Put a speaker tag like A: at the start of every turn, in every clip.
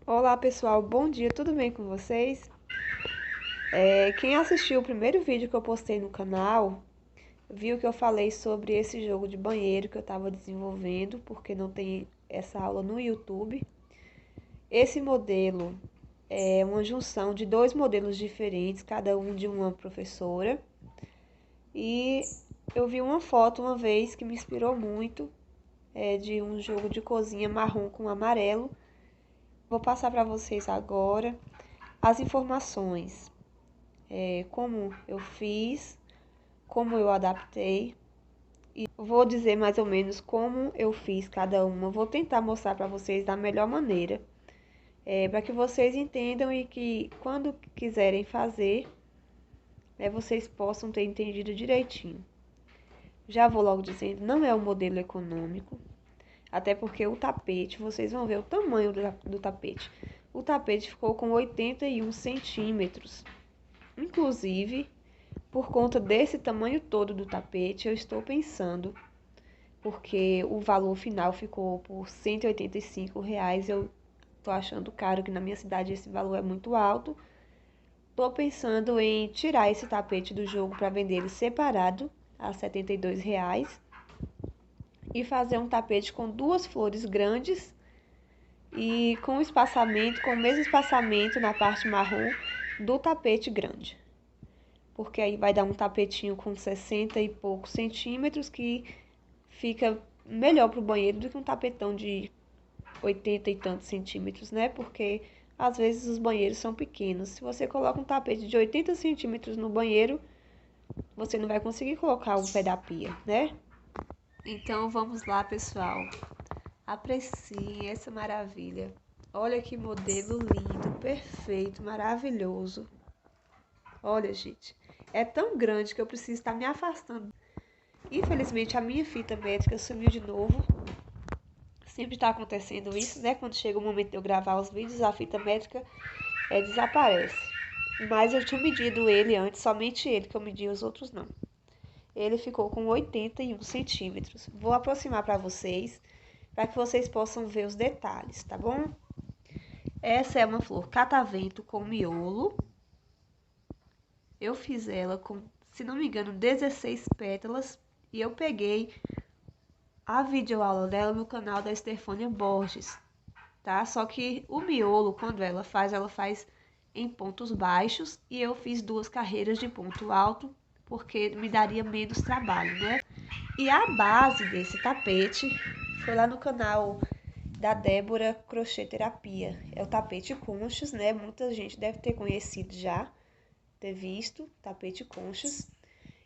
A: Olá pessoal, bom dia, tudo bem com vocês? Quem assistiu o primeiro vídeo que eu postei no canal, viu que eu falei sobre esse jogo de banheiro que eu estava desenvolvendo, porque não tem essa aula no YouTube. Esse modelo é uma junção de dois modelos diferentes, cada um de uma professora. E eu vi uma foto uma vez que me inspirou muito, de um jogo de cozinha marrom com amarelo. Vou passar para vocês agora as informações. Como eu fiz, como eu adaptei e vou dizer mais ou menos como eu fiz cada uma. Vou tentar mostrar para vocês da melhor maneira, para que vocês entendam e que quando quiserem fazer, vocês possam ter entendido direitinho. Já vou logo dizendo, não é um modelo econômico, até porque o tapete, vocês vão ver o tamanho do tapete. O tapete ficou com 81 centímetros. Inclusive, por conta desse tamanho todo do tapete, eu estou pensando, porque o valor final ficou por R$ 185. Eu tô achando caro, que na minha cidade esse valor é muito alto. Tô pensando em tirar esse tapete do jogo para vender ele separado a R$ 72 e fazer um tapete com duas flores grandes e com espaçamento, com o mesmo espaçamento na parte marrom do tapete grande. Porque aí vai dar um tapetinho com 60 e poucos centímetros que fica melhor pro banheiro do que um tapetão de 80 e tantos centímetros, né? Porque às vezes os banheiros são pequenos. Se você coloca um tapete de 80 centímetros no banheiro, você não vai conseguir colocar o pé da pia, né? Então vamos lá, pessoal. Apreciem essa maravilha. Olha que modelo lindo, perfeito, maravilhoso. Olha, gente, é tão grande que eu preciso estar me afastando. Infelizmente, a minha fita métrica sumiu de novo. Sempre está acontecendo isso, né? Quando chega o momento de eu gravar os vídeos, a fita métrica desaparece. Mas eu tinha medido ele antes, somente ele, que eu medi, os outros não. Ele ficou com 81 centímetros. Vou aproximar para vocês, para que vocês possam ver os detalhes, tá bom? Essa é uma flor catavento com miolo. Eu fiz ela com, se não me engano, 16 pétalas. E eu peguei a videoaula dela no canal da Estefânia Borges, tá? Só que o miolo, quando ela faz em pontos baixos e eu fiz duas carreiras de ponto alto, porque me daria menos trabalho, né? E a base desse tapete foi lá no canal da Débora Crochê Terapia. É o tapete conchas, né? Muita gente deve ter conhecido já, ter visto tapete conchas.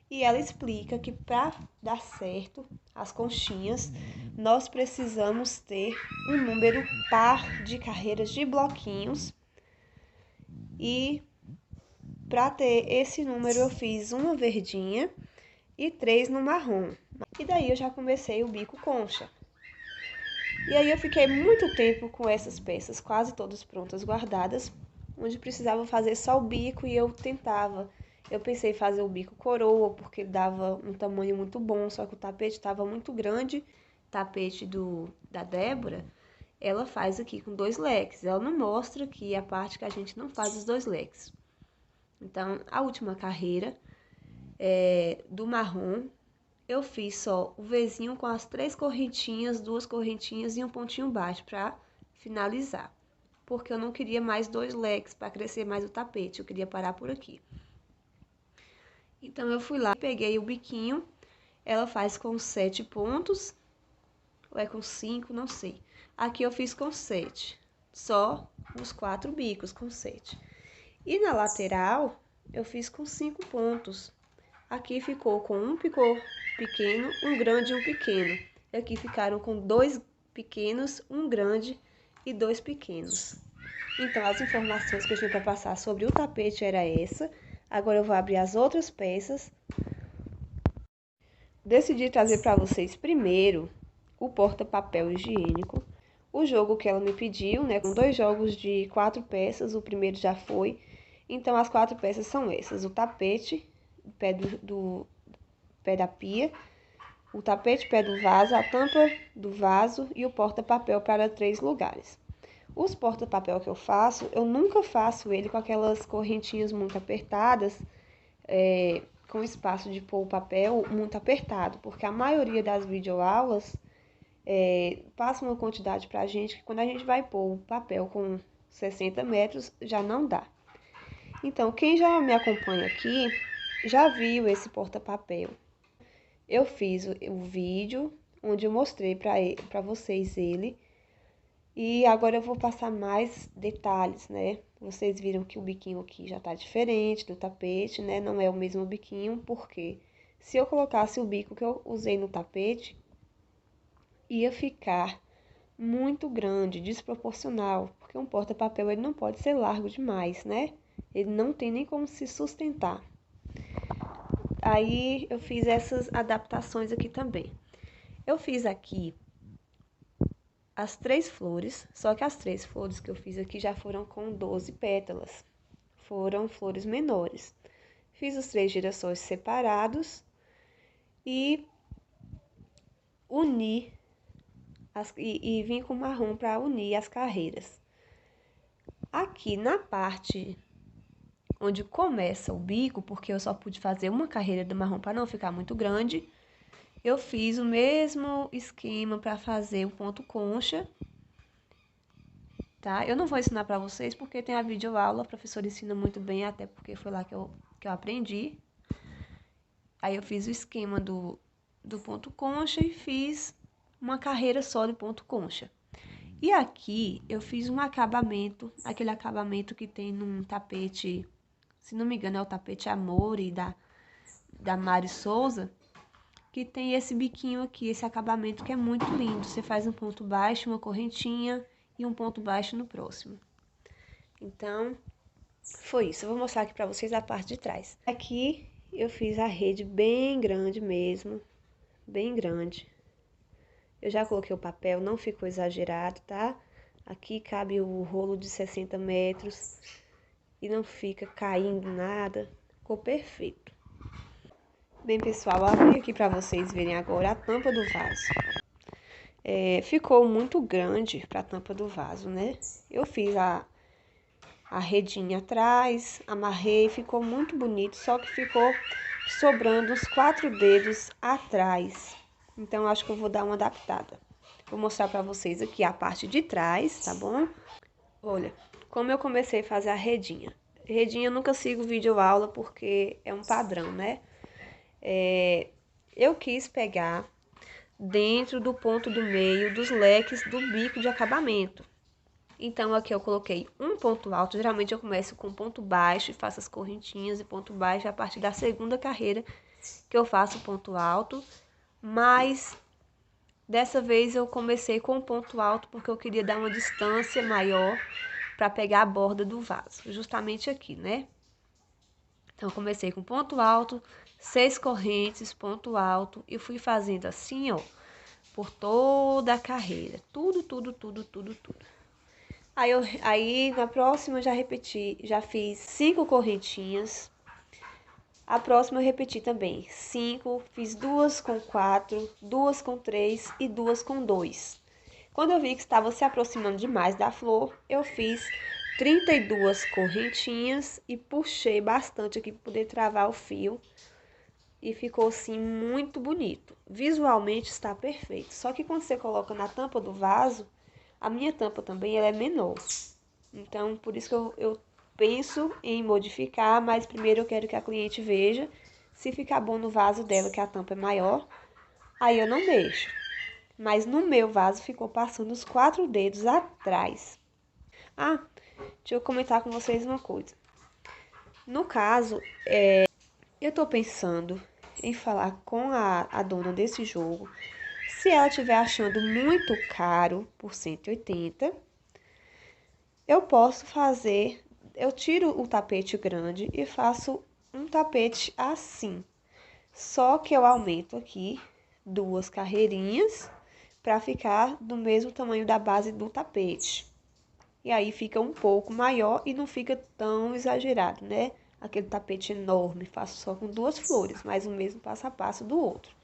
A: E ela explica que para dar certo as conchinhas, nós precisamos ter um número par de carreiras de bloquinhos. E para ter esse número, eu fiz uma verdinha e três no marrom. E daí eu já comecei o bico concha. E aí eu fiquei muito tempo com essas peças, quase todas prontas, guardadas, onde precisava fazer só o bico e eu tentava. Eu pensei em fazer o bico coroa, porque dava um tamanho muito bom, só que o tapete estava muito grande. Tapete da Débora, ela faz aqui com dois leques. Ela não mostra aqui a parte que a gente não faz os dois leques. Então, a última carreira do marrom, eu fiz só o Vzinho com as três correntinhas, duas correntinhas e um pontinho baixo para finalizar. Porque eu não queria mais dois leques para crescer mais o tapete, eu queria parar por aqui. Então eu fui lá, peguei o biquinho, ela faz com 7 pontos, ou é com 5, não sei. Aqui eu fiz com 7, só os 4 bicos com 7. E na lateral eu fiz com 5 pontos. Aqui ficou com um picô pequeno, um grande e um pequeno. Aqui ficaram com dois pequenos, um grande e dois pequenos. Então, as informações que eu tinha para passar sobre o tapete era essa. Agora eu vou abrir as outras peças. Decidi trazer para vocês primeiro o porta-papel higiênico. O jogo que ela me pediu, né, com dois jogos de 4 peças, o primeiro já foi. Então, as 4 peças são essas: o tapete, o pé do pé da pia, o tapete pé do vaso, a tampa do vaso e o porta-papel para 3 lugares. Os porta-papel que eu faço, eu nunca faço ele com aquelas correntinhas muito apertadas, com espaço de pôr o papel muito apertado, porque a maioria das videoaulas passa uma quantidade pra gente que quando a gente vai pôr o papel com 60 metros, já não dá. Então, quem já me acompanha aqui, já viu esse porta-papel. Eu fiz o vídeo onde eu mostrei para vocês ele. E agora eu vou passar mais detalhes, né? Vocês viram que o biquinho aqui já tá diferente do tapete, né? Não é o mesmo biquinho, porque se eu colocasse o bico que eu usei no tapete, ia ficar muito grande, desproporcional, porque um porta-papel ele não pode ser largo demais, né? Ele não tem nem como se sustentar. Aí eu fiz essas adaptações aqui também. Eu fiz aqui as 3 flores, só que as 3 flores que eu fiz aqui já foram com 12 pétalas. Foram flores menores. Fiz os 3 girassóis separados e uni e vim com marrom para unir as carreiras. Aqui na parte onde começa o bico, porque eu só pude fazer uma carreira do marrom para não ficar muito grande, eu fiz o mesmo esquema para fazer o ponto concha, tá? Eu não vou ensinar para vocês porque tem a videoaula, a professora ensina muito bem, até porque foi lá que eu aprendi. Aí eu fiz o esquema do ponto concha e fiz uma carreira só de ponto concha. E aqui eu fiz um acabamento, aquele acabamento que tem num tapete, se não me engano é o tapete Amore da Mari Souza, que tem esse biquinho aqui, esse acabamento que é muito lindo. Você faz um ponto baixo, uma correntinha e um ponto baixo no próximo. Então, foi isso. Eu vou mostrar aqui pra vocês a parte de trás. Aqui eu fiz a rede bem grande mesmo, bem grande. Eu já coloquei o papel, não ficou exagerado, tá? Aqui cabe o rolo de 60 metros e não fica caindo nada. Ficou perfeito. Bem, pessoal, eu abri aqui para vocês verem agora a tampa do vaso. Ficou muito grande para a tampa do vaso, né? Eu fiz a redinha atrás, amarrei, ficou muito bonito, só que ficou sobrando os 4 dedos atrás. Então, acho que eu vou dar uma adaptada. Vou mostrar para vocês aqui a parte de trás, tá bom? Olha, como eu comecei a fazer a redinha. Redinha eu nunca sigo videoaula porque é um padrão, né? Eu quis pegar dentro do ponto do meio dos leques do bico de acabamento. Então, aqui eu coloquei um ponto alto. Geralmente eu começo com ponto baixo e faço as correntinhas e ponto baixo a partir da segunda carreira que eu faço ponto alto. Mas dessa vez eu comecei com ponto alto porque eu queria dar uma distância maior para pegar a borda do vaso, justamente aqui, né? Então, eu comecei com ponto alto, 6 correntes, ponto alto, e fui fazendo assim, ó, por toda a carreira. Tudo, tudo, tudo, tudo, tudo. Aí na próxima eu já repeti, já fiz 5 correntinhas. A próxima eu repeti também 5, fiz 2 com 4, 2 com 3 e 2 com 2. Quando eu vi que estava se aproximando demais da flor, eu fiz 32 correntinhas e puxei bastante aqui para poder travar o fio. E ficou assim muito bonito. Visualmente está perfeito. Só que quando você coloca na tampa do vaso, a minha tampa também ela é menor. Então, por isso que eu penso em modificar, mas primeiro eu quero que a cliente veja se ficar bom no vaso dela, que a tampa é maior, aí eu não mexo. Mas no meu vaso ficou passando os 4 dedos atrás. Ah, deixa eu comentar com vocês uma coisa. No caso, eu tô pensando em falar com a dona desse jogo. Se ela estiver achando muito caro por 180, eu posso fazer, eu tiro o tapete grande e faço um tapete assim. Só que eu aumento aqui 2 carreirinhas para ficar do mesmo tamanho da base do tapete. E aí fica um pouco maior e não fica tão exagerado, né? Aquele tapete enorme, faço só com 2 flores, mas o mesmo passo a passo do outro.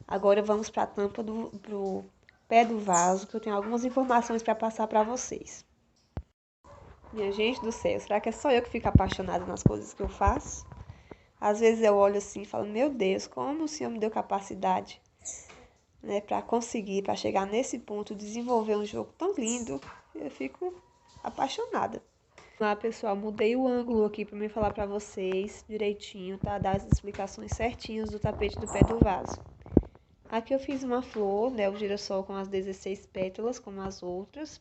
A: Agora vamos para a tampa pé do vaso, que eu tenho algumas informações para passar para vocês. Minha gente do céu, será que é só eu que fico apaixonada nas coisas que eu faço? Às vezes eu olho assim e falo, meu Deus, como o Senhor me deu capacidade, né, para chegar nesse ponto, desenvolver um jogo tão lindo. Eu fico apaixonada. Lá, pessoal, mudei o ângulo aqui para me falar para vocês direitinho, tá? Dar as explicações certinhas do tapete do pé do vaso. Aqui eu fiz uma flor, né, o girassol com as 16 pétalas, como as outras.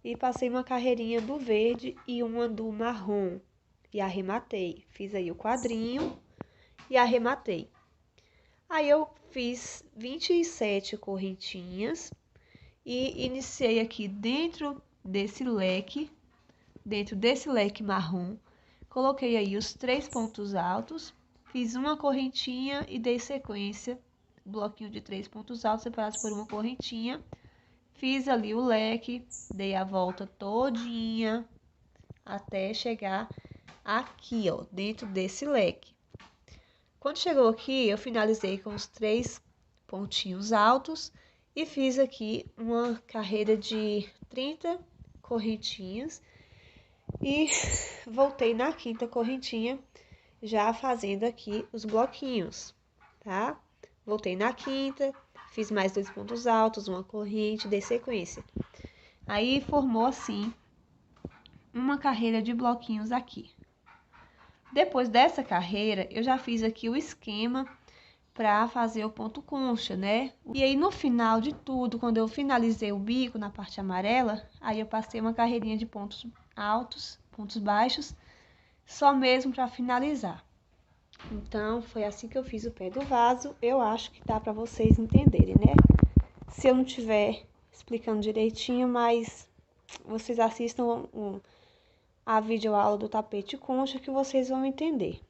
A: E passei uma carreirinha do verde e uma do marrom. E arrematei. Fiz aí o quadrinho e arrematei. Aí eu fiz 27 correntinhas e iniciei aqui dentro desse leque marrom. Coloquei aí os 3 pontos altos, fiz uma correntinha e dei sequência, bloquinho de 3 pontos altos separados por uma correntinha. Fiz ali o leque, dei a volta todinha até chegar aqui, ó, dentro desse leque. Quando chegou aqui, eu finalizei com os 3 pontinhos altos e fiz aqui uma carreira de 30 correntinhas e voltei na 5ª correntinha, já fazendo aqui os bloquinhos, tá? Voltei na 5ª, fiz mais 2 pontos altos, uma corrente, dei sequência. Aí formou assim uma carreira de bloquinhos aqui. Depois dessa carreira, eu já fiz aqui o esquema para fazer o ponto concha, né? E aí no final de tudo, quando eu finalizei o bico na parte amarela, aí eu passei uma carreirinha de pontos altos, pontos baixos, só mesmo para finalizar. Então, foi assim que eu fiz o pé do vaso. Eu acho que dá para vocês entenderem, né? Se eu não estiver explicando direitinho, mas vocês assistam a videoaula do tapete concha que vocês vão entender.